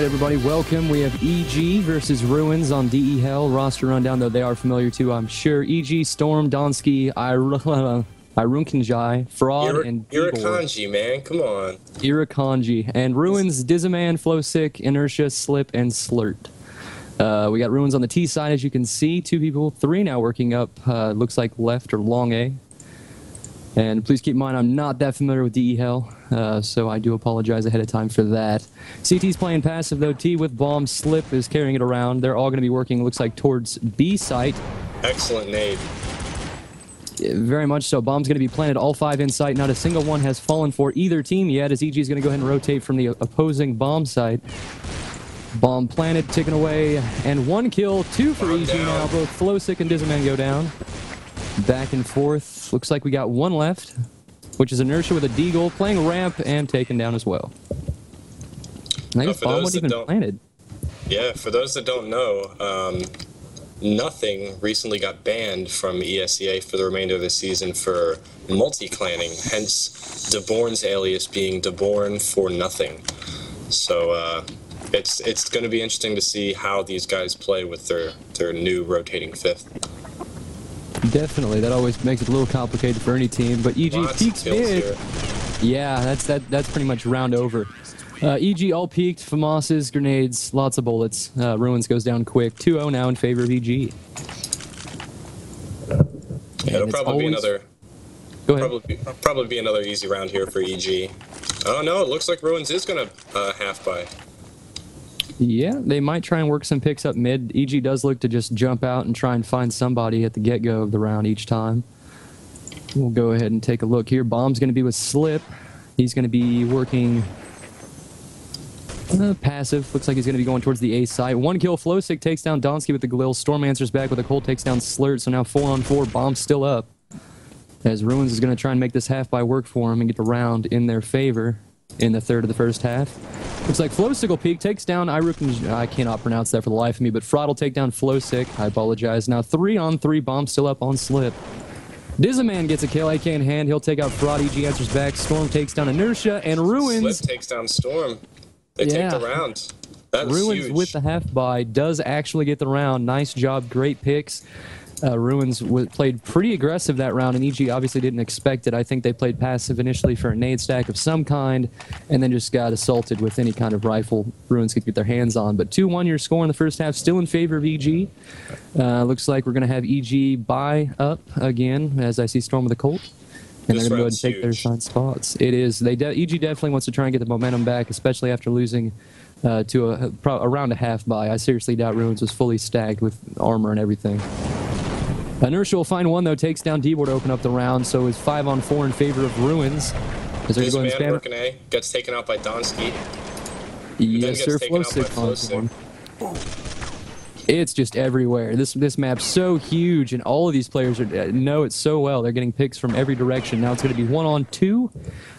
everybody? Welcome. We have EG versus Ruins on DE Hell. Roster rundown, though they are familiar too, I'm sure. EG, Storm, Donsky, Irunkinjai, Fraud, and Dibor. Irakanji, man. Come on. Irakanji. And Ruins, Dizaman, Flowsick, Inertia, Slip, and Slurt. We got Ruins on the T side, as you can see. 2 people, 3 now working up, looks like left or long A. And please keep in mind, I'm not that familiar with DE Hell, so I do apologize ahead of time for that. CT's playing passive, though. T with Bomb, Slip is carrying it around. They're all going to be working, looks like, towards B site. Excellent nade. Very much so. Bomb's going to be planted all 5 in sight. Not a single one has fallen for either team yet, as EG is going to go ahead and rotate from the opposing bomb site. Bomb planted, ticking away, and 1 kill, 2 for EG now. Both Flowsick and Dizaman go down. Back and forth. Looks like we got 1 left, which is Inertia with a Deagle, playing ramp and taken down as well. I think Bomb wasn't even planted. Yeah, for those that don't know, Nothing recently got banned from ESEA for the remainder of the season for multi-clanning, hence Deborn's alias being Deborn for Nothing. So it's going to be interesting to see how these guys play with their new rotating 5th. Definitely, that always makes it a little complicated for any team. But EG peaks mid. Yeah, that's pretty much round over. EG all peaked, FAMASes, grenades, lots of bullets. Ruins goes down quick. 2-0 now in favor of EG. Yeah, it'll probably be another. Go ahead. Probably be another easy round here for EG. Oh no, it looks like Ruins is gonna half buy. Yeah, they might try and work some picks up mid. EG does look to just jump out and try and find somebody at the get-go of the round each time. We'll go ahead and take a look here. Bomb's going to be with Slip. He's going to be working passive. Looks like he's going to be going towards the A side. 1 kill. Flowsick takes down Donsky with the Galil. Storm answers back with a Cold, takes down Slurt. So now 4-on-4. Bomb's still up. As Ruins is going to try and make this half-by work for him and get the round in their favor in the third of the first half. Looks like Flowsick will peek, takes down Iruk. I cannot pronounce that for the life of me, but Fraud will take down Flowsick. I apologize. Now 3-on-3, Bomb still up on Slip. Dizaman gets a kill, AK in hand. He'll take out Fraud. EG answers back. Storm takes down Inertia, and Ruins. Slip takes down Storm. They take the round. That was Ruins huge. with the half buy does actually get the round. Nice job, great picks. Ruins played pretty aggressive that round, and EG obviously didn't expect it. I think they played passive initially for a nade stack of some kind, and then just got assaulted with any kind of rifle Ruins could get their hands on. But 2-1 your score in the first half, still in favor of EG. Looks like we're going to have EG buy up again, as I see Storm with a Colt. And they're going to go ahead and take their assigned spots. It is. EG definitely wants to try and get the momentum back, especially after losing to around a half buy. I seriously doubt Ruins was fully stacked with armor and everything. Inertia will find 1, though, takes down Dibor to open up the round, so it's 5-on-4 in favor of Ruins. This man working A, gets taken out by Donsky. Yes, sir, Flowsick finds 1. It's just everywhere. This map's so huge, and all of these players know it so well. They're getting picks from every direction. Now it's going to be 1-on-2.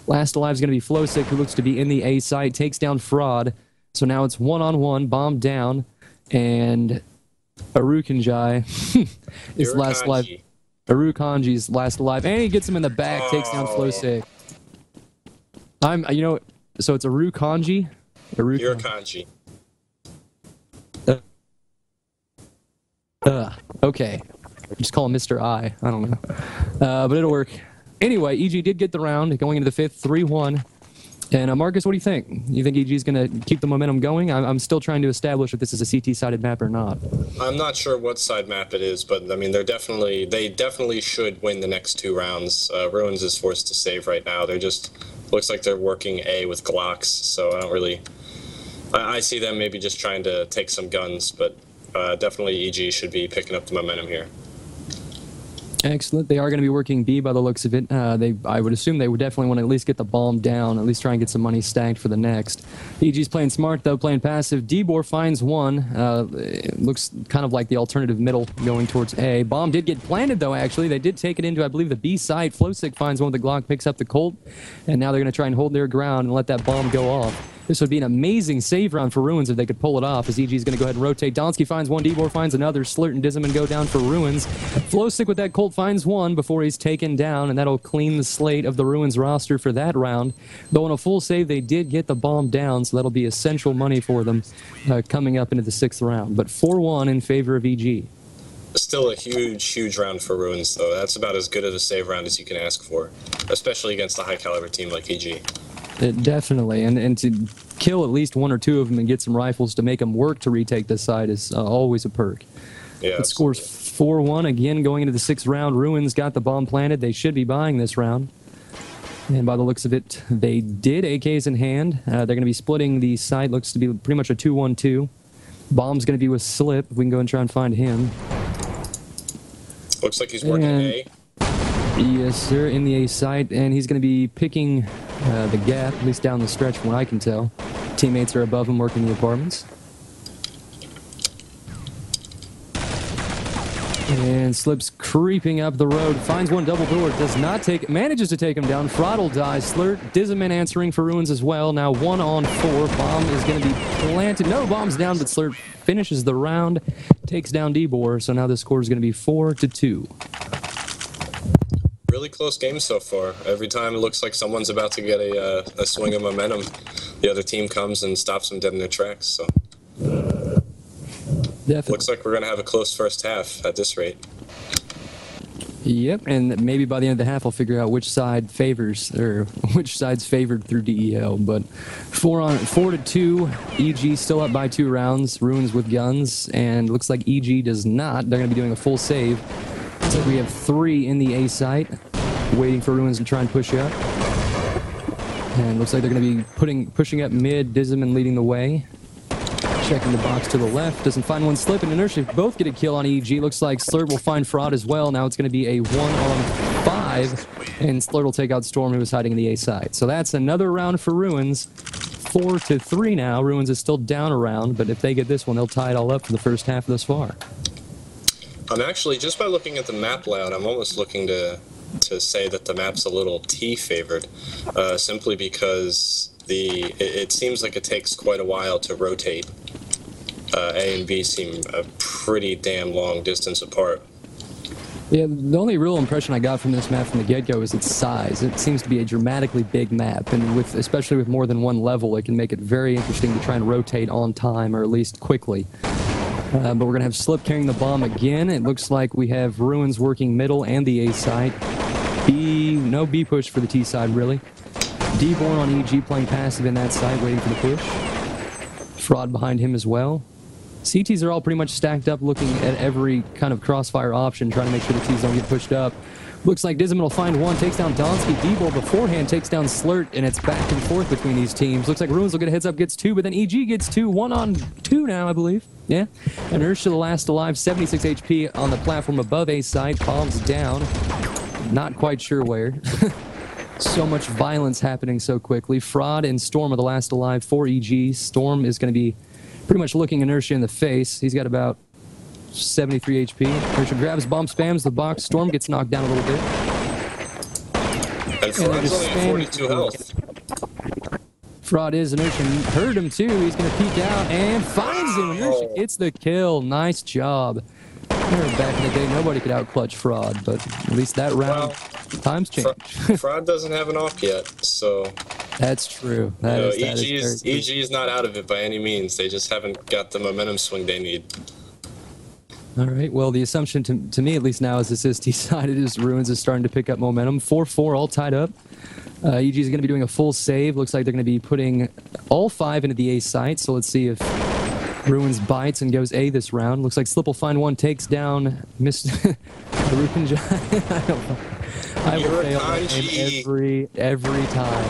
Last alive is going to be Flowsick, who looks to be in the A side, takes down Fraud. So now it's 1-on-1, Bomb down, and Irukanji is last alive. Irukanji's last alive, and he gets him in the back, takes down Flowsick. So it's Irukanji? Irukanji. Okay. Just call him Mr. I don't know. But it'll work. Anyway, EG did get the round going into the 5th, 3-1. And Marcus, what do you think? You think EG is going to keep the momentum going? I'm still trying to establish if this is a CT-sided map or not. I'm not sure what side map it is, but I mean, they definitely should win the next 2 rounds. Ruins is forced to save right now. They're just looks like they're working A with Glocks, so I don't really. I see them maybe just trying to take some guns, but definitely EG should be picking up the momentum here. Excellent. They are going to be working B by the looks of it. I would assume they would definitely want to at least get the bomb down, at least try and get some money stacked for the next. EG's playing smart, though, playing passive. Dibor finds 1. It looks kind of like the alternative middle going towards A. Bomb did get planted, though, actually. They did take it into, I believe, the B side. Flowsick finds 1 with the Glock, picks up the Colt, and now they're going to try and hold their ground and let that bomb go off. This would be an amazing save round for Ruins if they could pull it off, as EG is going to go ahead and rotate. Donsky finds one, Debor finds another, Slurt and Diziman go down for Ruins. Flowstick with that Colt finds one before he's taken down, and that'll clean the slate of the Ruins roster for that round. Though in a full save, they did get the bomb down, so that'll be essential money for them coming up into the 6th round. But 4-1 in favor of EG. Still a huge round for Ruins, though. That's about as good of a save round as you can ask for, especially against a high-caliber team like EG. Definitely, and to kill at least one or two of them and get some rifles to make them work to retake this side is always a perk. Yeah, it scores 4-1 again going into the 6th round. Ruins got the bomb planted. They should be buying this round. And by the looks of it, they did, AKs in hand. They're going to be splitting the side. Looks to be pretty much a 2-1-2. Bomb's going to be with Slip. We can go and try and find him. Looks like he's working A. Yes, sir, in the A site, and he's going to be picking the gap, at least down the stretch from what I can tell. Teammates are above him working the apartments. And Slip's creeping up the road, finds one double door, does not take, manages to take him down. Throttle dies. Slurt, Diziman answering for Ruins as well. Now 1 on 4. Bomb is going to be planted. No, bomb's down, but Slurt finishes the round, takes down Debor. So now the score is going to be 4-2. Really close game so far. Every time it looks like someone's about to get a swing of momentum, the other team comes and stops them dead in their tracks. So definitely. Looks like we're going to have a close first half at this rate. Yep, and maybe by the end of the half, I'll figure out which side favors, or which side's favored through DEL. But 4-2, EG still up by 2 rounds. Ruins with guns, and looks like EG does not. They're going to be doing a full save. Looks like we have 3 in the A site, waiting for Ruins to try and push up. And looks like they're going to be pushing up mid. Diziman leading the way. Checking the box to the left, doesn't find one. Slip and Inertia both get a kill on EG. Looks like Slurt will find Fraud as well. Now it's going to be a 1 on 5, and Slurt will take out Storm, who was hiding in the A side. So that's another round for Ruins. 4-3 now. Ruins is still down a round, but if they get this one, they'll tie it all up for the first half thus far. I'm actually, just by looking at the map layout, I'm almost looking to say that the map's a little T favored, simply because it seems like it takes quite a while to rotate. A and B seem a pretty damn long distance apart. Yeah, the only real impression I got from this map from the get-go is its size. It seems to be a dramatically big map, and especially with more than one level, it can make it very interesting to try and rotate on time, or at least quickly. But we're going to have Slip carrying the bomb again. It looks like we have Ruins working middle and the A side. No B push for the T side, really. Dborn on EG playing passive in that side, waiting for the push. Fraud behind him as well. CTs are all pretty much stacked up, looking at every kind of crossfire option, trying to make sure the Ts don't get pushed up. Looks like Diziman will find one, takes down Donsky. Debor beforehand takes down Slurt, and it's back and forth between these teams. Looks like Ruins will get a heads up, gets 2, but then EG gets 2. 1 on 2 now, I believe. Yeah. Inertia, the last alive, 76 HP on the platform above A side. Bombs down. Not quite sure where. So much violence happening so quickly. Fraud and Storm are the last alive for EG. Storm is going to be pretty much looking Inertia in the face. He's got about 73 HP. Inertia grabs, bomb spams the box. Storm gets knocked down a little bit. And Fraud's only at 42 health. Fraud is. Inertia heard him too. He's going to peek out and finds him. Inertia gets the kill. Nice job. Back in the day, nobody could outclutch Fraud, but at least that round, times change. Fraud doesn't have an op yet, so... That's true. EG is not out of it by any means. They just haven't got the momentum swing they need. All right, well, the assumption to me, at least now, as this is T-sided, is Ruins is starting to pick up momentum. 4-4, all tied up. EG is going to be doing a full save. Looks like they're going to be putting all 5 into the A site, so let's see if Ruins bites and goes A this round. Looks like Slip will find one, takes down Mr. Rukanji. I will fail that name every time.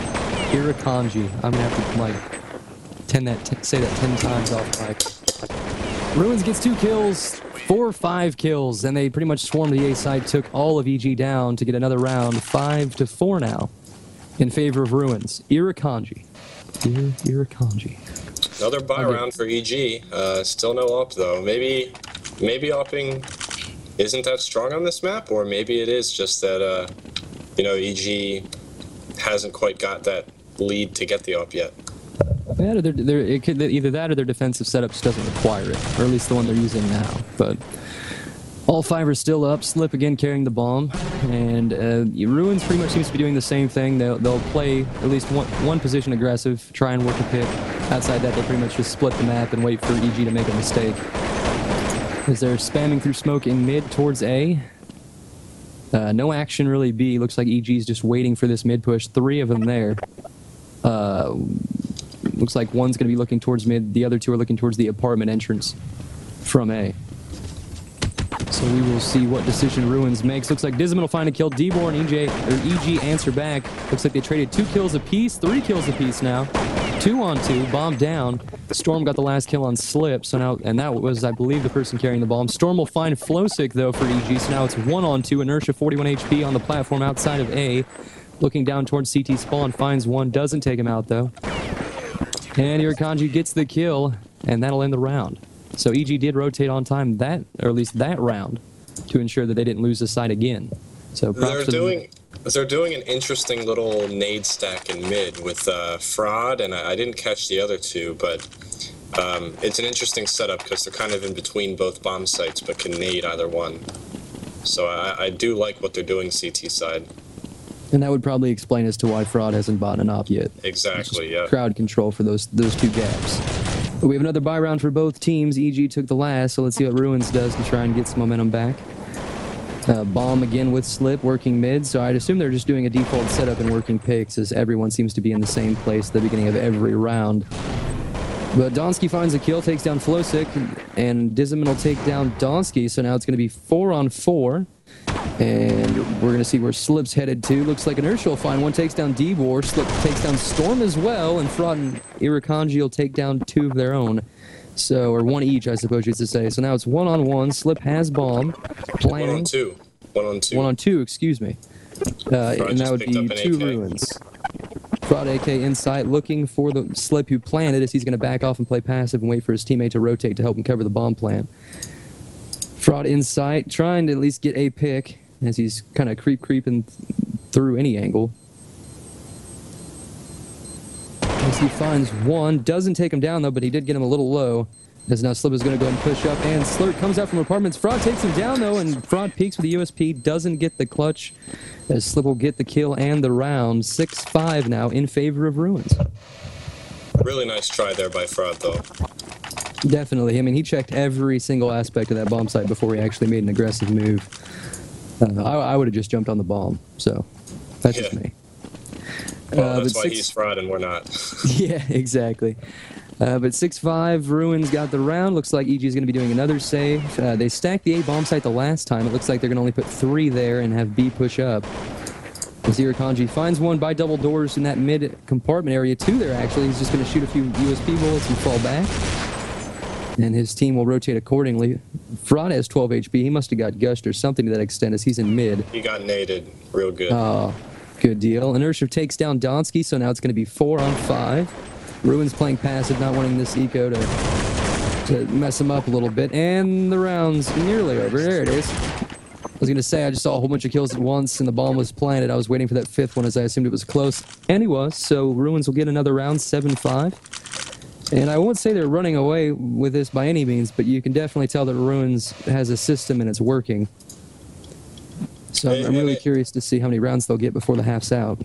Irakanji. I'm gonna have to say that 10 times off mic. Ruins gets 2 kills, 4 or 5 kills, and they pretty much swarmed the A side, took all of EG down to get another round. 5-4 now in favor of Ruins. Irakanji. Irakanji. Another buy round for EG. Still no op though. Maybe opping isn't that strong on this map, or maybe it is just that EG hasn't quite got that lead to get the op yet. Yeah, it could, either that or their defensive setups doesn't require it, or at least the one they're using now. But all five are still up. Slip again carrying the bomb, and Ruins pretty much seems to be doing the same thing. They'll play at least one position aggressive, try and work a pick. Outside that, they'll pretty much just split the map and wait for EG to make a mistake. As they're spamming through smoke in mid towards A. No action really B. Looks like EG's just waiting for this mid push. 3 of them there. Looks like one's going to be looking towards mid. The other 2 are looking towards the apartment entrance from A. So we will see what decision Ruins makes. Looks like Disman will find a kill. Dbor and EG answer back. Looks like they traded 2 kills apiece. 3 kills apiece now. 2 on 2. Bomb down. Storm got the last kill on Slip. So now, and that was, I believe, the person carrying the bomb. Storm will find Flowsick, though, for EG. So now it's 1 on 2. Inertia 41 HP on the platform outside of A. Looking down towards CT spawn. Finds one. Doesn't take him out, though. And Irakanji gets the kill. And that'll end the round. So EG did rotate on time that, or at least that round, to ensure that they didn't lose the site again. So they're doing an interesting little nade stack in mid with Fraud, and I didn't catch the other 2, but it's an interesting setup because they're kind of in between both bomb sites, but can nade either one. So I do like what they're doing CT side. And that would probably explain as to why Fraud hasn't bought an op yet. Exactly, yeah. Crowd control for those 2 gaps. But we have another buy round for both teams. EG took the last, so let's see what Ruins does to try and get some momentum back. Bomb again with Slip, working mid, so I'd assume they're just doing a default setup and working picks, as everyone seems to be in the same place at the beginning of every round. But Donsky finds a kill, takes down Flowsick, and Disman will take down Donsky, so now it's going to be 4 on 4. And we're going to see where Slip's headed to. Looks like Inertia will find one, takes down Dbor. Slip takes down Storm as well, and Fraud and Irakanji will take down 2 of their own. So, or 1 each, I suppose you should say. So now it's 1 on 1. Slip has bomb. Planning. 1 on 2. 1 on 2. 1 on 2, excuse me. And that would be 2 AK. Ruins. Fraud AK inside, looking for the Slip who planted, as he's going to back off and play passive and wait for his teammate to rotate to help him cover the bomb plant. Fraud in sight, trying to at least get a pick as he's kind of creeping through any angle. As he finds one, doesn't take him down though, but he did get him a little low. As now Slip is going to go ahead and push up, and Slurk comes out from apartments. Fraud takes him down though, and Fraud peeks with the USP, doesn't get the clutch, as Slip will get the kill and the round. 6-5 now in favor of Ruins. Really nice try there by Fraud though. Definitely. I mean, he checked every single aspect of that bomb site before he actually made an aggressive move. I would have just jumped on the bomb, so that's just me. Well, that's why he's Fraud and we're not. Yeah, exactly. But 6-5, Ruins got the round. Looks like EG is going to be doing another save. They stacked the A bomb site the last time. It looks like they're going to only put 3 there and have B push up. Irakanji finds one by double doors in that mid compartment area. 2 there, actually. He's just going to shoot a few USP bullets and fall back. And his team will rotate accordingly. Fraud has 12 HP. He must have got gushed or something to that extent, as he's in mid. He got naded real good. Oh, good deal. Inertia takes down Donsky, so now it's going to be 4 on 5. Ruins playing passive, not wanting this eco to mess him up a little bit. And the round's nearly over. There it is. I was going to say, I just saw a whole bunch of kills at once, and the bomb was planted. I was waiting for that 5th one, as I assumed it was close. And he was, so Ruins will get another round, 7-5. And I won't say they're running away with this by any means, but you can definitely tell that Ruins has a system and it's working. So I'm really curious to see how many rounds they'll get before the half's out.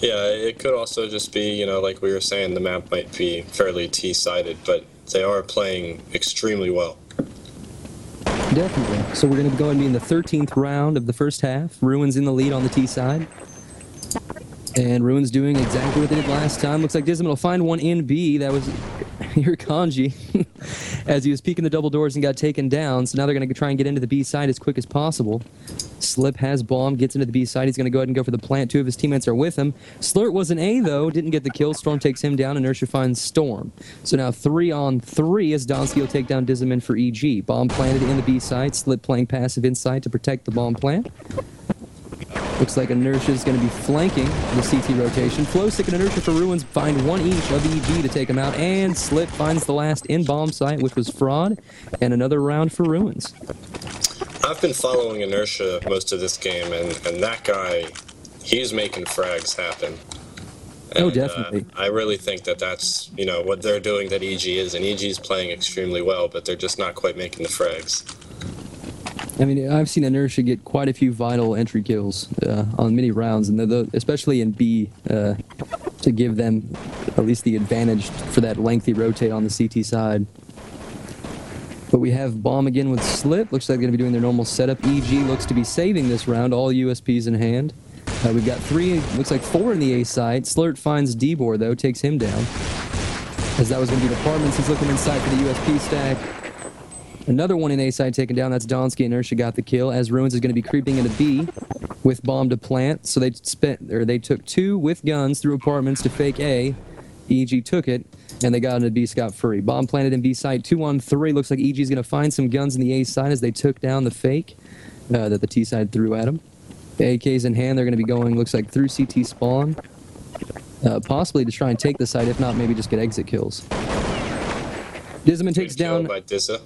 Yeah, it could also just be, you know, like we were saying, the map might be fairly T-sided, but they are playing extremely well. Definitely. So we're going to go and be in the 13th round of the first half. Ruins in the lead on the T side. And Ruins doing exactly what they did last time. Looks like Disman will find one in B. That was Irakanji as he was peeking the double doors and got taken down. So now they're going to try and get into the B side as quick as possible. Slip has bomb, gets into the B side. He's going to go ahead and go for the plant. 2 of his teammates are with him. Slurt was an A, though. Didn't get the kill. Storm takes him down. Inertia finds Storm. So now 3 on 3 as Donsky will take down Disman for EG. Bomb planted in the B side. Slip playing passive inside to protect the bomb plant. Looks like Inertia is going to be flanking the CT rotation. Flowsick and Inertia for Ruins find 1 each of EG to take him out. And Slip finds the last in bomb site, which was Fraud. And another round for Ruins. I've been following Inertia most of this game, and that guy, he's making frags happen. Oh, definitely. I really think that that's, what they're doing that EG is, and EG is playing extremely well, but they're just not quite making the frags. I mean, I've seen Inertia get quite a few vital entry kills on many rounds, and especially in B, to give them at least the advantage for that lengthy rotate on the CT side. But we have Bomb again with Slip. Looks like they're going to be doing their normal setup. EG looks to be saving this round, all USPs in hand. We've got 3, looks like 4 in the A side. Slurt finds D-Bor, though, takes him down. As that was going to be Departments, he's looking inside for the USP stack. Another one in A side taken down. That's Donsky. Inertia got the kill. As Ruins is going to be creeping into B with Bomb to plant. So they took 2 with guns through Apartments to fake A. EG took it, and they got into B scot-free. Bomb planted in B side, 2-on-3. Looks like EG is going to find some guns in the A side as they took down the fake that the T side threw at him. AKs in hand, they're going to be going, looks like, through CT spawn. Possibly to try and take the site, if not, maybe just get exit kills. Dizman takes down... by Dizza.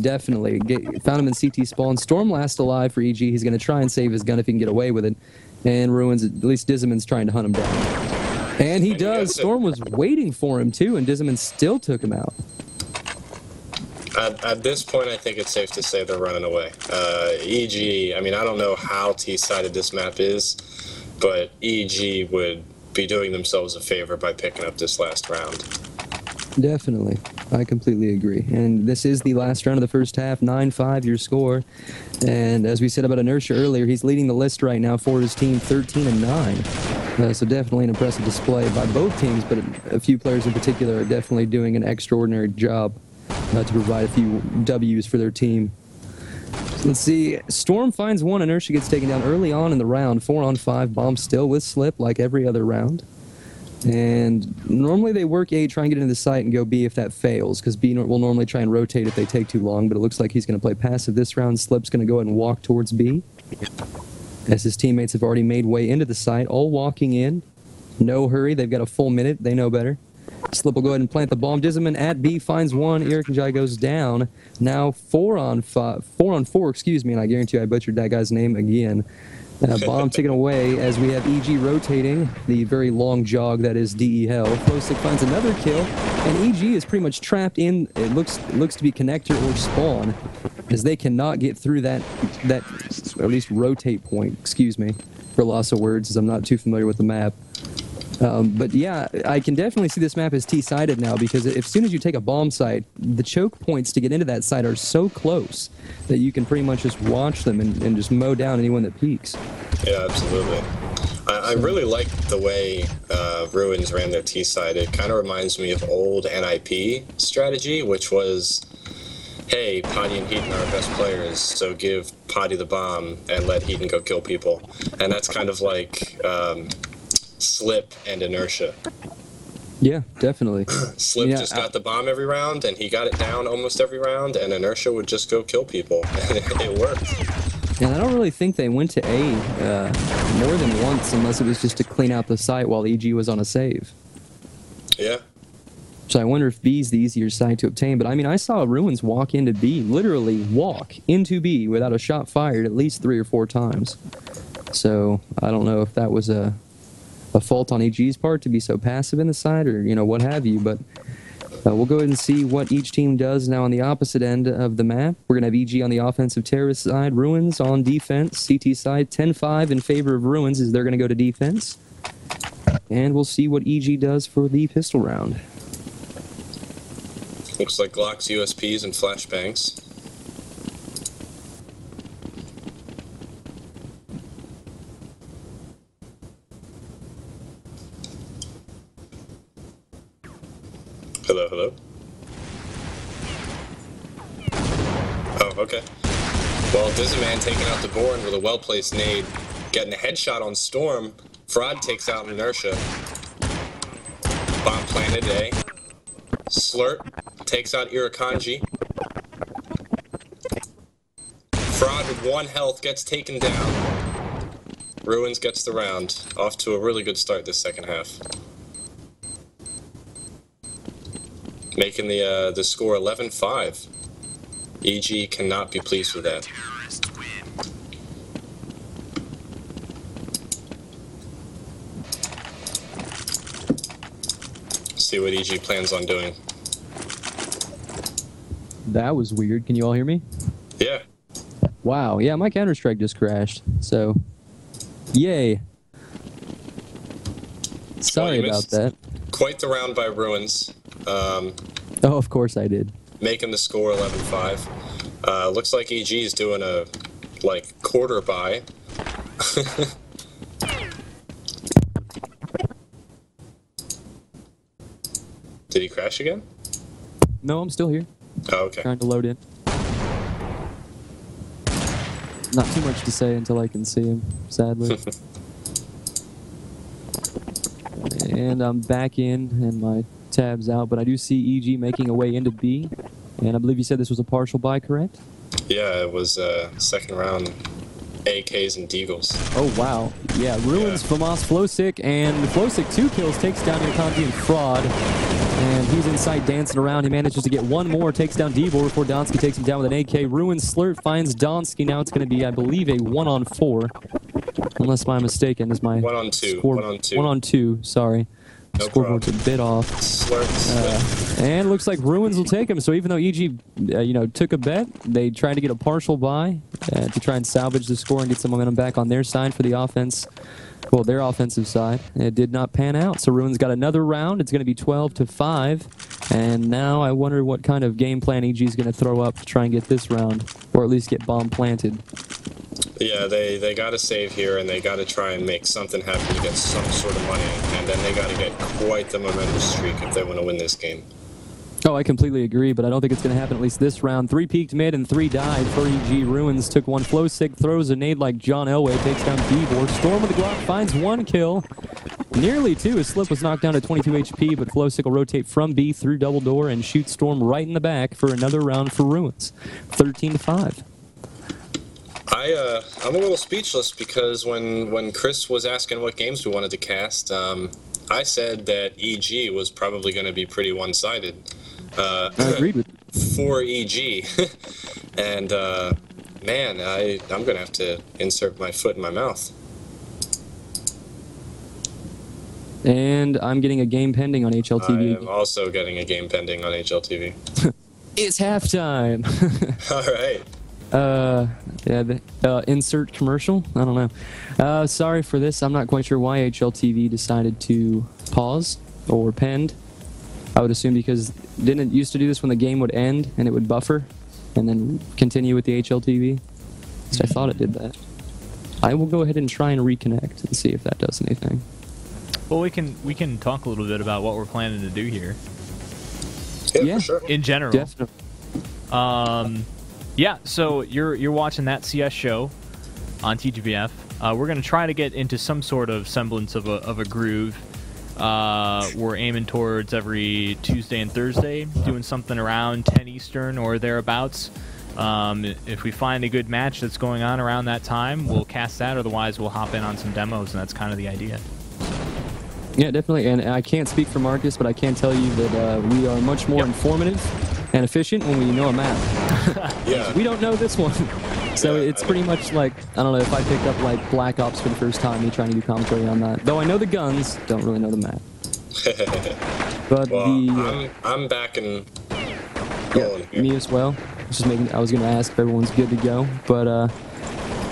Definitely. Found him in CT spawn. Stormlast alive for EG. He's going to try and save his gun if he can get away with it. And Ruins, at least Dizman's trying to hunt him down. And he does. Storm was waiting for him, too, and Dizman still took him out. At this point, I think it's safe to say they're running away. EG, I mean, I don't know how T-sided this map is, but EG would be doing themselves a favor by picking up this last round. Definitely. I completely agree. And this is the last round of the first half, 9-5 your score. And as we said about Inertia earlier, he's leading the list right now for his team, 13-9. So definitely an impressive display by both teams, but a few players in particular are definitely doing an extraordinary job to provide a few W's for their team. So let's see. Storm finds one. Inertia gets taken down early on in the round. 4-on-5. Bomb still with Slip like every other round. And normally they work A, try and get into the site and go B if that fails, because B will normally try and rotate if they take too long, but it looks like he's going to play passive this round. Slip's going to go ahead and walk towards B, as his teammates have already made way into the site, all walking in. No hurry. They've got a full minute. They know better. Slip will go ahead and plant the bomb. Dizman at B finds one. Irakinjai goes down. Now 4-on-4, excuse me, and I guarantee you I butchered that guy's name again. Bomb taken away as we have EG rotating the very long jog that is DE Hell. Flowstick finds another kill, and EG is pretty much trapped in, it looks to be connector or spawn, as they cannot get through that or at least rotate point, excuse me, for loss of words, as I'm not too familiar with the map. But yeah, I can definitely see this map as T-sided now, because as soon as you take a bomb site, the choke points to get into that site are so close that you can pretty much just watch them and just mow down anyone that peeks. Yeah, absolutely. I really like the way Ruins ran their T-side. It kind of reminds me of old NIP strategy, which was, hey, Paddy and Heaton are our best players, so give Paddy the bomb and let Heaton go kill people. And that's kind of like Slip and Inertia. Yeah, definitely. Slip just got the bomb every round, and he got it down almost every round, and Inertia would just go kill people. It worked. And I don't really think they went to A more than once, unless it was just to clean out the site while EG was on a save. Yeah. So I wonder if B's the easier site to obtain. But I mean, I saw Ruins walk into B, literally walk into B without a shot fired at least 3 or 4 times. So I don't know if that was a fault on EG's part to be so passive in the side, or what have you, but we'll go ahead and see what each team does now on the opposite end of the map. We're going to have EG on the offensive terrorist side, Ruins on defense, CT side 10-5 in favor of Ruins as they're going to go to defense, and we'll see what EG does for the pistol round. Looks like Glocks, USPs, and flashbangs. Hello, hello. Oh, okay. Well, Dizman taking out the Born with a well-placed nade, getting a headshot on Storm. Fraud takes out Inertia. Bomb planted A. Slurt takes out Irakanji. Fraud with 1 health gets taken down. Ruins gets the round. Off to a really good start this second half. Making the score 11-5. EG cannot be pleased with that. see what EG plans on doing. That was weird. Can you all hear me? Yeah. Wow. Yeah, my Counter-Strike just crashed. So, yay. Sorry you about missed that. Quite the round by Ruins. Oh, of course I did. Making the score 11-5. Looks like EG is doing a, quarter buy. Did he crash again? No, I'm still here. Oh, okay. Trying to load in. Not too much to say until I can see him, sadly. And I'm back in, and my tab's out, but I do see EG making a way into B. And I believe you said this was a partial buy, correct? Yeah, it was second round AKs and Deagles. Oh, wow. Yeah, Ruins, Yeah. FAMAS, Flowsick, and Flowsick 2 kills, takes down Irkanji and Fraud. And he's inside dancing around. He manages to get one more, takes down Devil before Donsky takes him down with an AK. Ruins Slurt finds Donsky. Now it's going to be, I believe, a 1-on-4. Unless I'm mistaken, is my 1-on-2. score 1-on-2. 1-on-2, sorry. No Scoreboard's a bit off. Slurt. And it looks like Ruins will take him. So even though EG, took a bet, they tried to get a partial buy to try and salvage the score and get some momentum back on their side for the offense. Well, their offensive side. It did not pan out. So Ruins got another round. It's going to be 12-5. And now I wonder what kind of game plan EG is going to throw up to try and get this round, or at least get bomb planted. Yeah, they got to save here, and they got to try and make something happen to get some sort of money, and then they got to get quite the momentum streak if they want to win this game. Oh, I completely agree, but I don't think it's going to happen at least this round. 3 peaked mid and 3 died for EG. Ruins took one. Flowsick throws a nade like John Elway, takes down Devor. Storm with the Glock finds 1 kill. Nearly 2. His Slip was knocked down to 22 HP, but Flowsick will rotate from B through double door and shoot Storm right in the back for another round for Ruins. 13-5. I'm a little speechless because when Chris was asking what games we wanted to cast, I said that EG was probably going to be pretty one-sided. I agreed with For EG. And, man, I'm going to have to insert my foot in my mouth. And I'm getting a game pending on I HLTV. am also getting a game pending on HLTV. It's halftime. All right. Insert commercial? I don't know. Sorry for this. I'm not quite sure why HLTV decided to pause or pend. I would assume because didn't it used to do this when the game would end and it would buffer and then continue with the HLTV? So I thought it did that. I will go ahead and try and reconnect and see if that does anything. Well, we can talk a little bit about what we're planning to do here. Yeah, Yeah. for sure. In general. Definitely. Yeah, so you're watching that CS show on TGBF. We're going to try to get into some sort of semblance of a groove. We're aiming towards every Tuesday and Thursday, doing something around 10 Eastern or thereabouts. If we find a good match that's going on around that time, we'll cast that. Otherwise, we'll hop in on some demos, and that's kind of the idea. Yeah, definitely. And I can't speak for Marcus, but I can tell you that we are much more informative and efficient when we know a map. Yeah. We don't know this one. So Yeah, it's I pretty much like, I don't know, if I picked up like Black Ops for the first time, me trying to do commentary on that. Though I know the guns, don't really know the map. But Well, I'm back and going here. me as well. I was going to ask if everyone's good to go. But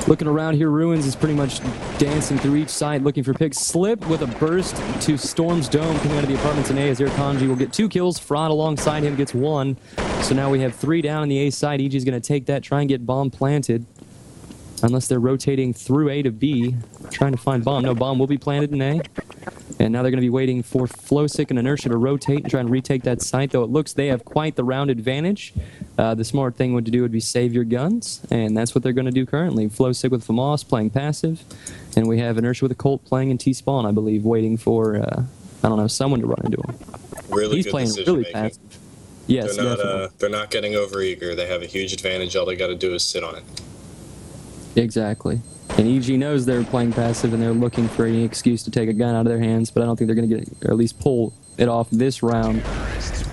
looking around here, Ruins is pretty much dancing through each side looking for picks. Slip with a burst to Storm's Dome coming out of the apartments in A as Irkanji will get 2 kills. Fraud alongside him gets 1. So now we have 3 down on the A side. EG is going to take that, try and get bomb planted. Unless they're rotating through A to B, trying to find bomb. No, bomb will be planted in A. And now they're going to be waiting for Flowsick and Inertia to rotate and try and retake that site, though it looks they have quite the round advantage. The smart thing to do would be save your guns, and that's what they're going to do currently. Flowsick with FAMAS playing passive, and we have Inertia with a Colt playing in T-Spawn, I believe, waiting for, I don't know, someone to run into him. Really He's good playing decision really making. passive. Yes, They're definitely. not they're not getting over eager. They have a huge advantage. All they got to do is sit on it. Exactly. And EG knows they're playing passive and they're looking for any excuse to take a gun out of their hands, but I don't think they're going to get, or at least pull it off this round.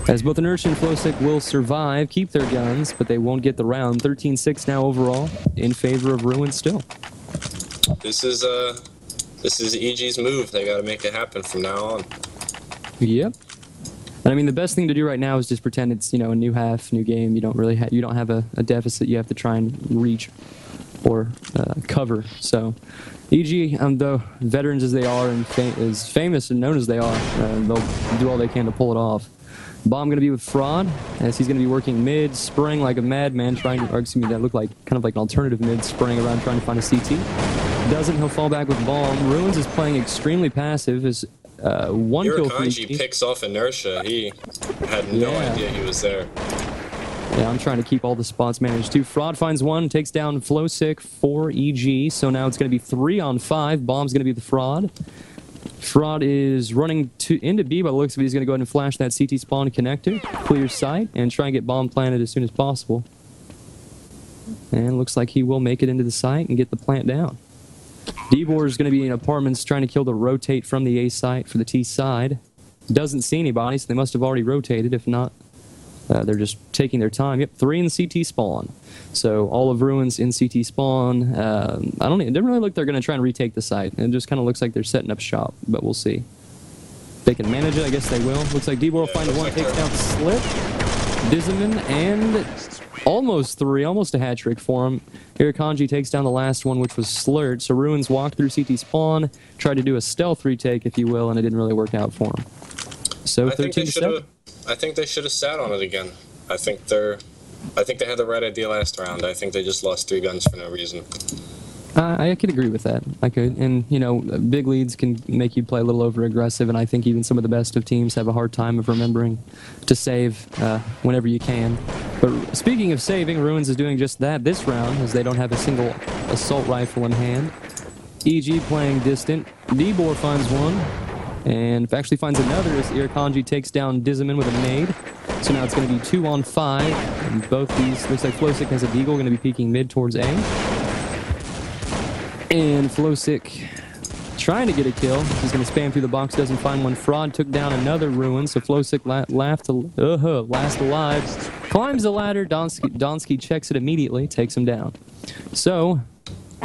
As both Inertia and Flowsick will survive, keep their guns, but they won't get the round. 13-6 now overall, in favor of Ruin still. This is EG's move. They got to make it happen from now on. Yep. And I mean, the best thing to do right now is just pretend it's, a new half, new game. You don't really you don't have a deficit you have to try and reach or cover. So EG, though veterans as they are and as famous and known as they are, they'll do all they can to pull it off. Bomb going to be with Fraud, as he's going to be working mid, spraying like a madman, that looked like kind of like an alternative mid, spraying around trying to find a CT. Doesn't, he'll fall back with Bomb. Ruins is playing extremely passive. His one kill for Irukandji picks off Inertia. He had no idea he was there. Yeah, I'm trying to keep all the spots managed too. Fraud finds one, takes down Flowsick for EG, so now it's going to be 3 on 5. Bomb's going to be the Fraud. Fraud is running into B by the looks of it. He's going to go ahead and flash that CT spawn connector, clear sight, and try and get bomb planted as soon as possible. And looks like he will make it into the site and get the plant down. D-Bor is going to be in apartments trying to kill the rotate from the A site for the T side. Doesn't see anybody, so they must have already rotated. If not, they're just taking their time. Yep, 3 in CT spawn. So all of Ruins in CT spawn. It doesn't really look they're going to try and retake the site. It just kind of looks like they're setting up shop, but we'll see. They can manage it, I guess they will. Looks like D-Bor will find one, takes down Slip, Diziman, and almost 3, almost a hat trick for him. Irukandji takes down the last one, which was Slurred. So Ruins walked through CT spawn, tried to do a stealth retake, if you will, and it didn't really work out for him. So 13-7. I think they should have sat on it again. I think they had the right idea last round. I think they just lost 3 guns for no reason. I could agree with that. I could. And, big leads can make you play a little over-aggressive, and I think even some of the best of teams have a hard time of remembering to save whenever you can. But speaking of saving, Ruins is doing just that this round, as they don't have a single assault rifle in hand. EG playing distant. D-Bor finds one, and actually finds another as Irukandji takes down Diziman with a nade. So now it's going to be 2 on 5. And both these, looks like Flowsick has a Deagle, going to be peeking mid towards A. And Flowsick trying to get a kill. He's going to spam through the box, doesn't find one. Fraud took down another Ruin, so Flowsick last alive. Climbs the ladder, Donsky checks it immediately, takes him down. So,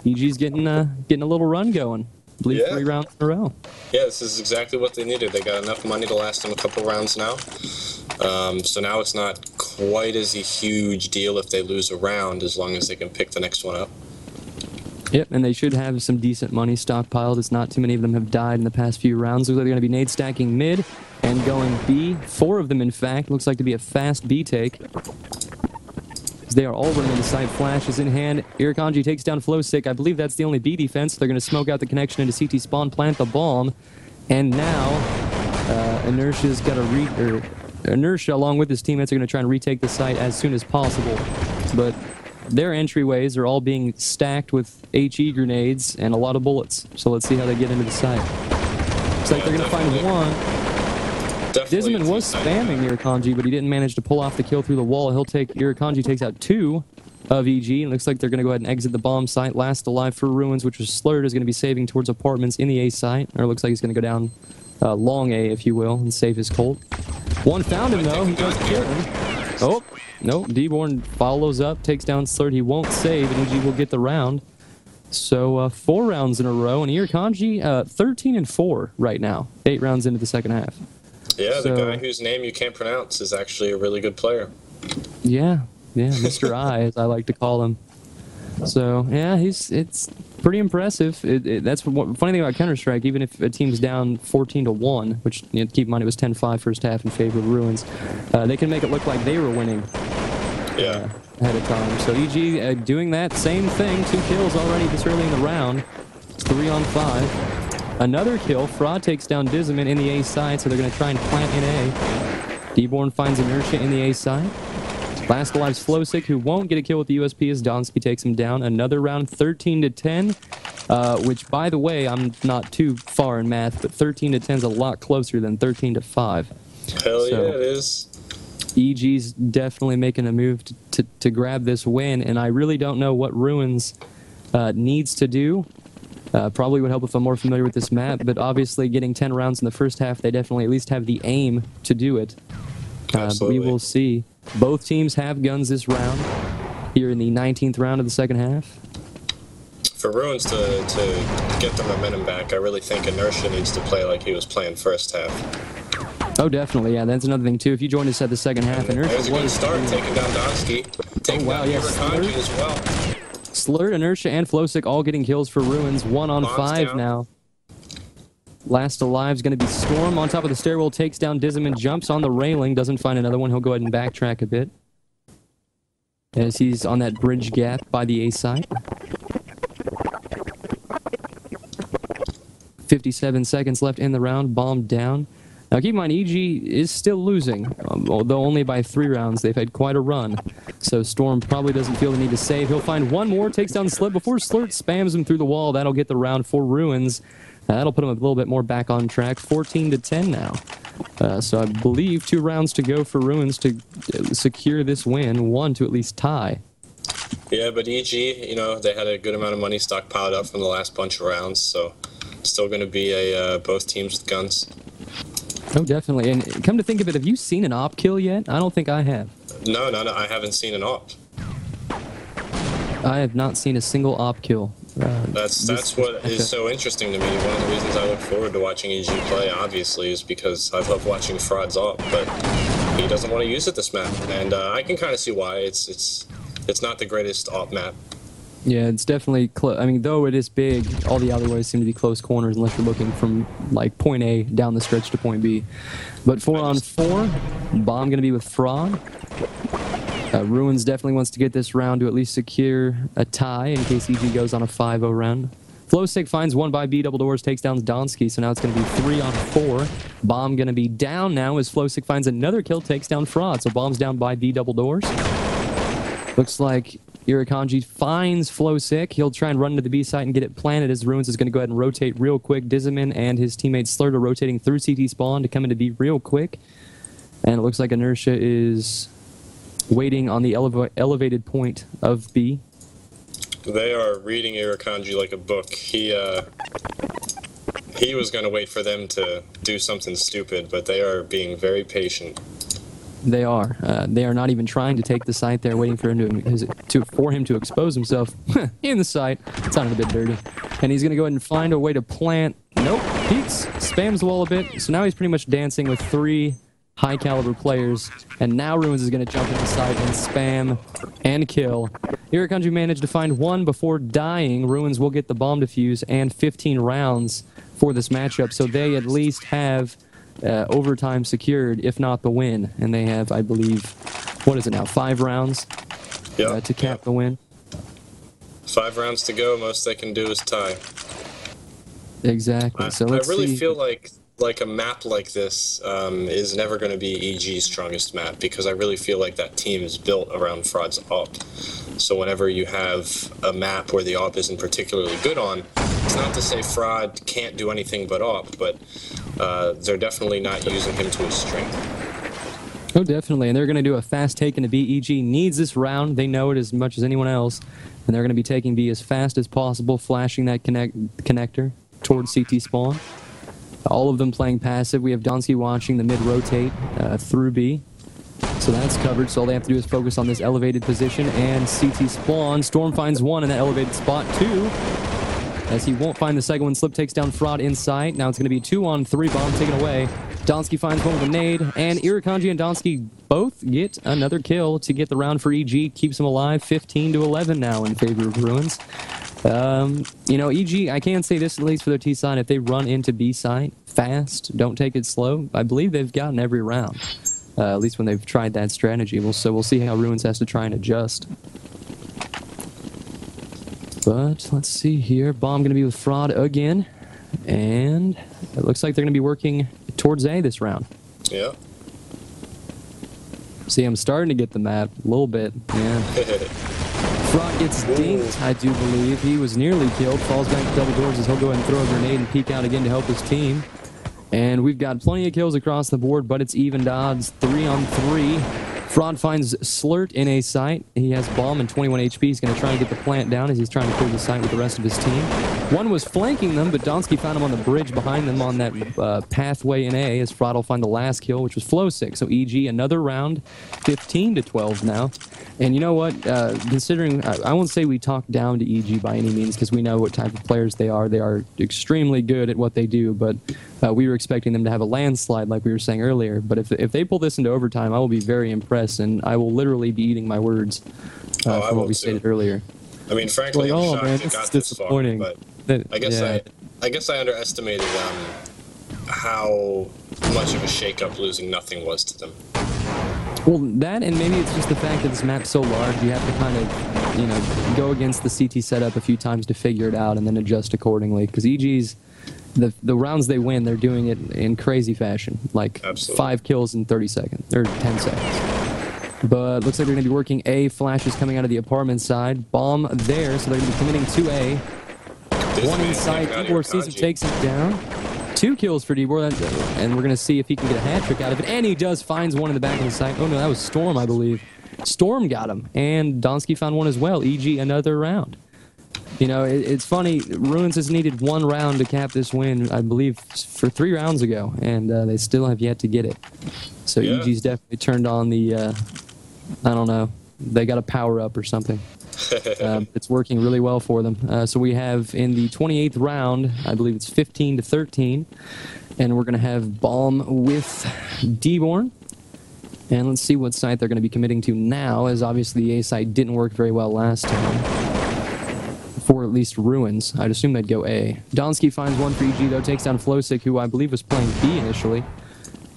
EG's getting a little run going. I believe 3 rounds in a row. Yeah, this is exactly what they needed. They got enough money to last them a couple rounds now. So now it's not quite as a huge deal if they lose a round, as long as they can pick the next one up. Yep, and they should have some decent money stockpiled. It's not too many of them have died in the past few rounds. Looks like they're going to be nade stacking mid and going B. 4 of them, in fact. Looks like to be a fast B take. They are all running in the site. Flash is in hand. Irukandji takes down Flowsick. I believe that's the only B defense. They're going to smoke out the connection into CT spawn, plant the bomb. And now, Inertia's got Inertia, along with his teammates, are going to try and retake the site as soon as possible. But their entryways are all being stacked with HE grenades and a lot of bullets. So let's see how they get into the site. Looks like they're going to find one. Diziman was spamming Irukandji, but he didn't manage to pull off the kill through the wall. Irukandji takes out 2 of EG, and looks like they're going to go ahead and exit the bomb site. Last alive for Ruins, which was Slurred, is going to be saving towards apartments in the A site. Or it looks like he's going to go down long A, if you will, and save his Colt. One found him, though. He does kill him. Oh, no. D-Born follows up, takes down Slurred. He won't save, and EG will get the round. So 4 rounds in a row, and Irukandji 13-4 right now. 8 rounds into the second half. Yeah, the guy whose name you can't pronounce is actually a really good player. Yeah, Mr. I, as I like to call him. So, yeah, it's pretty impressive. That's one funny thing about Counter-Strike, even if a team's down 14-1, which, keep in mind it was 10-5 first half in favor of Ruins, they can make it look like they were winning ahead of time. So EG doing that same thing, 2 kills already this early in the round. It's 3 on 5. Another kill. Fraud takes down Diziman in the A side, so they're going to try and plant in A. D-Born finds Inertia in the A side. Last alive's Flowsick, who won't get a kill with the USP as Donsky takes him down. Another round, 13-10, which, by the way, I'm not too far in math, but 13-10 is a lot closer than 13-5. Hell yeah, it is. EG's definitely making a move to grab this win, and I really don't know what Ruins needs to do. Probably would help if I'm more familiar with this map, but obviously getting 10 rounds in the first half, they definitely at least have the aim to do it. But we will see. Both teams have guns this round, here in the 19th round of the second half. For Ruins to get the momentum back, I really think Inertia needs to play like he was playing first half. Oh, definitely. Yeah, that's another thing, too. If you joined us at the second half, There's a Inertia good was... start, taking down Donsky. Taking wow, down yes. Irakanji as well. Slurred, Inertia, and Flosick all getting kills for Ruins. 1 on Bombs 5 down. now. Last alive is going to be Storm on top of the stairwell, takes down Dizzaman, jumps on the railing, doesn't find another one. He'll go ahead and backtrack a bit as he's on that bridge gap by the A side. 57 seconds left in the round, bomb down. Now keep in mind, EG is still losing, although only by 3 rounds. They've had quite a run, so Storm probably doesn't feel the need to save. He'll find one more, takes down Slip before Slurt spams him through the wall. That'll get the round for Ruins. That'll put him a little bit more back on track. 14-10 now. So I believe 2 rounds to go for Ruins to secure this win. 1 to at least tie. Yeah, but EG, you know, they had a good amount of money stockpiled up from the last bunch of rounds, so it's still going to be a both teams with guns. Oh, definitely. And come to think of it, have you seen an op kill yet? I don't think I have. No, I haven't seen an op. I have not seen a single op kill. That's what is so interesting to me. One of the reasons I look forward to watching EG play, obviously, is because I love watching Fraud's op, but he doesn't want to use it this map, and I can kind of see why. It's not the greatest op map. Yeah, it's definitely close. I mean, though it is big, all the alleyways seem to be close corners unless you're looking from, like, point A down the stretch to point B. But 4 on 4, bomb going to be with Fraud. Ruins definitely wants to get this round to at least secure a tie in case EG goes on a 5-0 round. Flosick finds one by B double doors, takes down Donsky, so now it's going to be 3 on 4. Bomb going to be down now as Flosick finds another kill, takes down Fraud, so bomb's down by B double doors. Looks like Irakanji finds Flosick. He'll try and run into the B site and get it planted as Ruins is going to go ahead and rotate real quick. Dizzaman and his teammate Slurd are rotating through CT spawn to come into B real quick. And it looks like Inertia is waiting on the elevated point of B. They are reading Irakanji like a book. He was going to wait for them to do something stupid, but they are being very patient. They are. They are not even trying to take the site. They're waiting for him for him to expose himself in the site. It sounded a bit dirty. And he's going to go ahead and find a way to plant. Nope. Peeks. Spams the wall a bit. So now he's pretty much dancing with 3 high-caliber players. And now Ruins is going to jump in the site and spam and kill. Irakanji managed to find 1 before dying. Ruins will get the bomb defuse and 15 rounds for this matchup. So they at least have overtime secured, if not the win. And they have, I believe, what is it now, 5 rounds to cap the win. 5 rounds to go. Most they can do is tie. Exactly. So let's I really see. feel like a map like this is never going to be EG's strongest map, because I really feel like that team is built around Fraud's op. So whenever you have a map where the op isn't particularly good on, it's not to say Fraud can't do anything but op, but they're definitely not using him to his strength. Oh, definitely. And they're going to do a fast take into B. EG needs this round. They know it as much as anyone else. And they're going to be taking B as fast as possible, flashing that connector towards CT spawn. All of them playing passive. We have Donsky watching the mid rotate through B. So that's covered. So all they have to do is focus on this elevated position and CT spawn. Storm finds 1 in that elevated spot, 2. As he won't find the second one. Slip takes down Fraud inside. Now it's going to be 2 on 3. Bomb taken away. Donsky finds one with a nade. And Irakanji and Donsky both get another kill to get the round for EG. Keeps them alive. 15-11 now in favor of Ruins. You know, EG, I can say this at least for their T side. If they run into B side fast, don't take it slow, I believe they've gotten every round. At least when they've tried that strategy. So we'll see how Ruins has to try and adjust. But let's see here. Bomb going to be with Fraud again. And it looks like they're going to be working towards A this round. Yeah. See, I'm starting to get the map a little bit. Yeah. Fraud gets dinked, I do believe. He was nearly killed. Falls back to double doors as he'll go ahead and throw a grenade and peek out again to help his team. And we've got plenty of kills across the board, but it's even odds. 3 on 3. Fraud finds Slurt in a site. He has bomb and 21 HP. He's going to try and get the plant down as he's trying to clear the site with the rest of his team. One was flanking them, but Donsky found him on the bridge behind them on that pathway in A as Fraud will find the last kill, which was Flosick. So EG, another round, 15-12 now. And you know what? Considering, I won't say we talk down to EG by any means because we know what type of players they are. They are extremely good at what they do, but We were expecting them to have a landslide, like we were saying earlier. But if they pull this into overtime, I will be very impressed, and I will literally be eating my words from what we stated earlier. I mean, frankly, like, I'm oh shocked man, it this got is this far. disappointing. But I guess I underestimated how much of a shakeup losing nothing was to them. Well, that, and maybe it's just the fact that this map's so large, you have to kind of, go against the CT setup a few times to figure it out and then adjust accordingly. Because EG's, the rounds they win, they're doing it in crazy fashion, like Absolutely. 5 kills in 30 seconds, or 10 seconds. But looks like they're going to be working A. Flashes coming out of the apartment side. Bomb there, so they're going to be committing to A. One inside, Dibor sees him, takes him down. 2 kills for Dibor, and we're going to see if he can get a hat trick out of it. And he does, finds one in the back of the side. Oh no, that was Storm, I believe. Storm got him, and Donsky found one as well. EG another round. It's funny, Ruins has needed 1 round to cap this win, I believe, for 3 rounds ago, and they still have yet to get it. So yeah. EG's definitely turned on the, I don't know, they got a power up or something. It's working really well for them. So we have in the 28th round, I believe it's 15-13, and we're going to have Balm with Dborn. And let's see what site they're going to be committing to now, as obviously the A site didn't work very well last time. For at least Ruins, I'd assume they'd go A. Donsky finds one for EG, though, takes down Flosick, who I believe was playing B initially.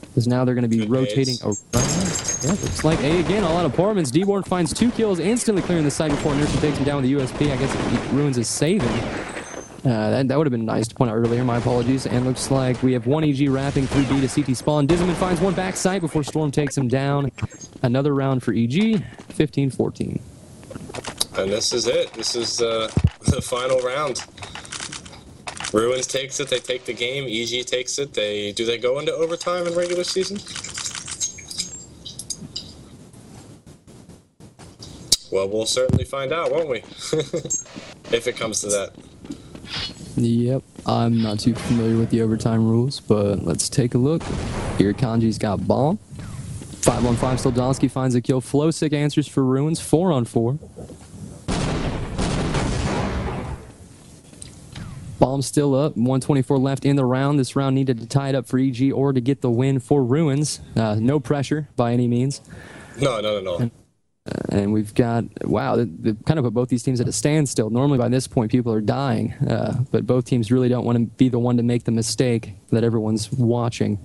Because now they're going to be rotating around. Yeah, looks like A again, all out of apartments. Dborn finds 2 kills, instantly clearing the site before Inertia takes him down with the USP. I guess Ruins is saving. That would have been nice to point out earlier, my apologies. And looks like we have 1 EG wrapping through B to CT spawn. Disman finds one back site before Storm takes him down. Another round for EG, 15-14. And this is it. This is the final round. Ruins takes it. They take the game. EG takes it. Do they go into overtime in regular season? Well, we'll certainly find out, won't we? If it comes to that. Yep, I'm not too familiar with the overtime rules, but let's take a look. Here, Kanji's got Bomb. 5-on-5, still Donsky finds a kill. Flosick answers for Ruins, 4-on-4. Bomb still up, 124 left in the round. This round needed to tie it up for EG or to get the win for Ruins. No pressure by any means. No. And we've got, wow, they kind of put both these teams at a standstill. Normally by this point people are dying, but both teams really don't want to be the one to make the mistake that everyone's watching.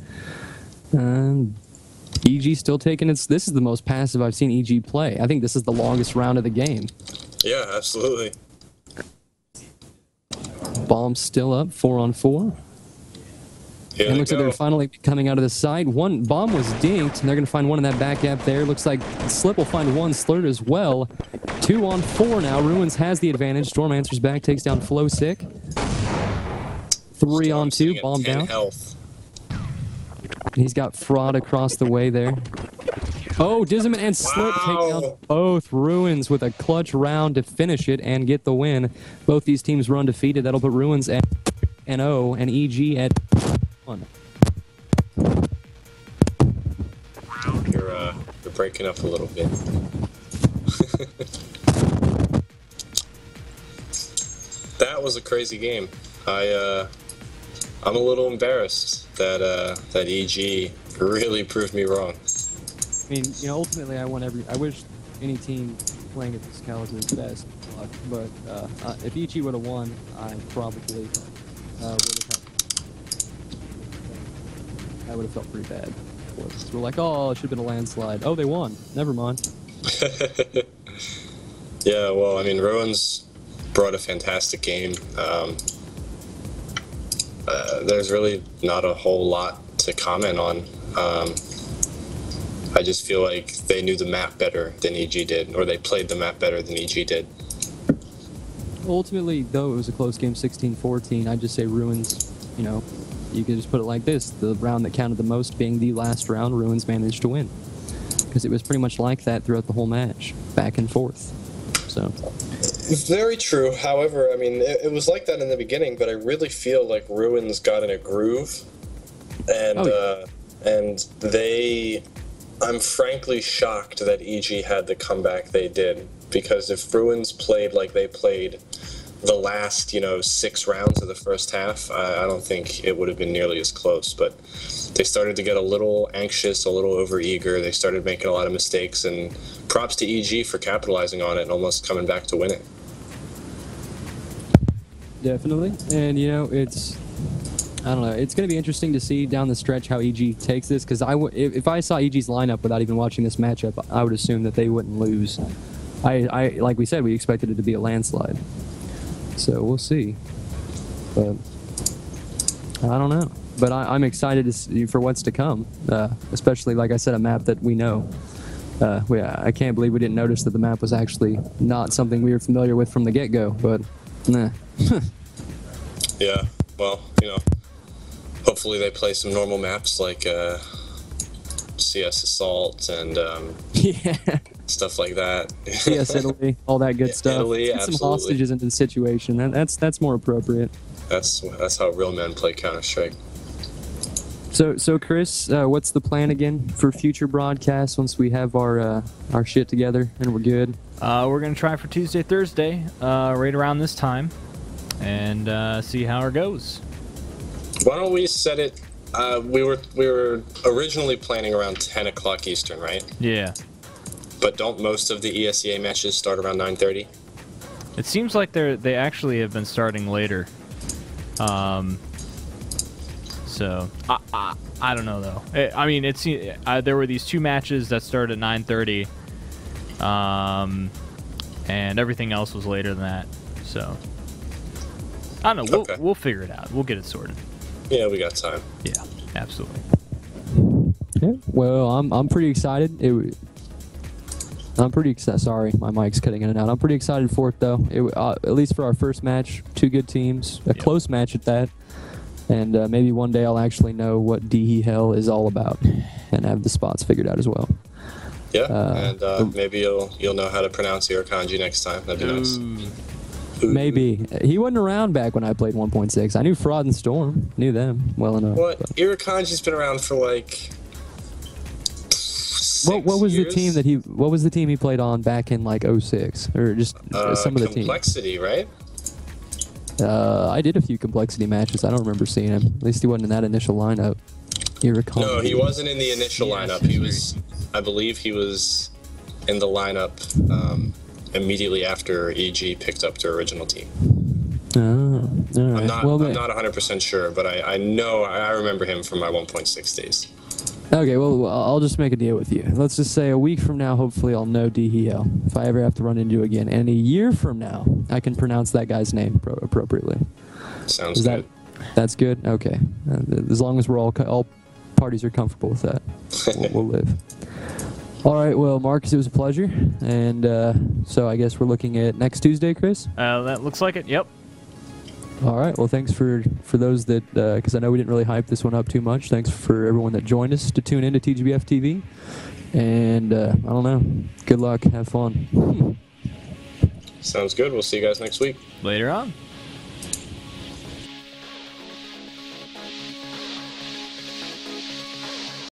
EG still taking its, this is the most passive I've seen EG play. I think this is the longest round of the game. Yeah, absolutely. Bomb still up, 4-on-4. Here And looks go. like they're finally coming out of the side. One Bomb was dinked, and they're going to find one in that back gap there. Looks like Slip will find one, Slurred as well. 2-on-4 now. Ruins has the advantage. Storm answers back, takes down Flosick. 3-on-2, Bomb down. Health. He's got Fraud across the way there. Oh, Disman and Slip take down both Ruins with a clutch round to finish it and get the win. Both these teams run undefeated. That'll put Ruins at 0 and EG at 1. You're breaking up a little bit. That was a crazy game. I'm a little embarrassed that EG really proved me wrong. I mean, ultimately, I wish any team playing at this caliber is best luck. But if EG would have won, I probably would have felt pretty bad. We're like, oh, it should have been a landslide. Oh, they won. Never mind. Yeah, well, I mean, Ruins brought a fantastic game. There's really not a whole lot to comment on. I just feel like they knew the map better than EG did, or they played the map better than EG did. Ultimately, though it was a close game, 16-14, I'd just say Ruins, you could just put it like this. The round that counted the most being the last round, Ruins managed to win. Because it was pretty much like that throughout the whole match, back and forth. So. Very true. However, I mean, it was like that in the beginning, but I really feel like Ruins got in a groove. And I'm frankly shocked that EG had the comeback they did. Because if Ruins played like they played the last, 6 rounds of the first half, I don't think it would have been nearly as close. But they started to get a little anxious, a little overeager. They started making a lot of mistakes, and props to EG for capitalizing on it and almost coming back to win it. Definitely. And, I don't know. It's going to be interesting to see down the stretch how EG takes this, because if I saw EG's lineup without even watching this matchup, I would assume that they wouldn't lose. Like we said, we expected it to be a landslide. So we'll see. But I don't know. But I'm excited to see for what's to come, especially, like I said, a map that we know. I can't believe we didn't notice that the map was actually not something we were familiar with from the get-go, but nah. Yeah, well, hopefully they play some normal maps like CS Assault and Yeah. stuff like that. CS Italy, all that good stuff. Italy, Get absolutely. some hostages into the situation. That's more appropriate. That's how real men play Counter-Strike. So Chris, what's the plan again for future broadcasts once we have our shit together and we're good? We're gonna try for Tuesday, Thursday, right around this time, and see how it goes. Why don't we set it? We were originally planning around 10 o'clock Eastern, right? Yeah. But don't most of the ESEA matches start around 9:30? It seems like they actually have been starting later. So I don't know though. I mean, there were these 2 matches that started at 9:30, and everything else was later than that. So I don't know. Okay. We'll figure it out. We'll get it sorted. Yeah, we got time. Yeah, absolutely. Yeah. Well, I'm pretty excited. I'm pretty excited. Sorry, my mic's cutting in and out. I'm pretty excited for it though. At least for our first match, 2 good teams, a close match at that. And maybe one day I'll actually know what DE Hell is all about and have the spots figured out as well. Yeah, and maybe you'll know how to pronounce Irakanji next time. That'd be nice. Maybe. He wasn't around back when I played 1.6. I knew Fraud and Storm. Knew them well enough. What? But. Irakanji's been around for like What was years? the team that what was the team he played on back in like 06? Or just some of the teams? Complexity, right? I did a few Complexity matches. I don't remember seeing him. At least he wasn't in that initial lineup. No, he wasn't in the initial lineup. I believe he was in the lineup immediately after EG picked up their original team. Oh, all right. I'm not 100% sure, but I know I remember him from my 1.6 days. Okay, well, I'll just make a deal with you. Let's just say a week from now, hopefully I'll know DHL if I ever have to run into you again. And a year from now, I can pronounce that guy's name appropriately. Sounds good. That's good? Okay. As long as we're all parties are comfortable with that, we'll live. All right, well, Marcus, it was a pleasure. And so I guess we're looking at next Tuesday, Chris? That looks like it, yep. All right. Well, thanks for those that, because I know we didn't really hype this one up too much. Thanks for everyone that joined us to tune into TGBF TV. And I don't know. Good luck. Have fun. Sounds good. We'll see you guys next week. Later on.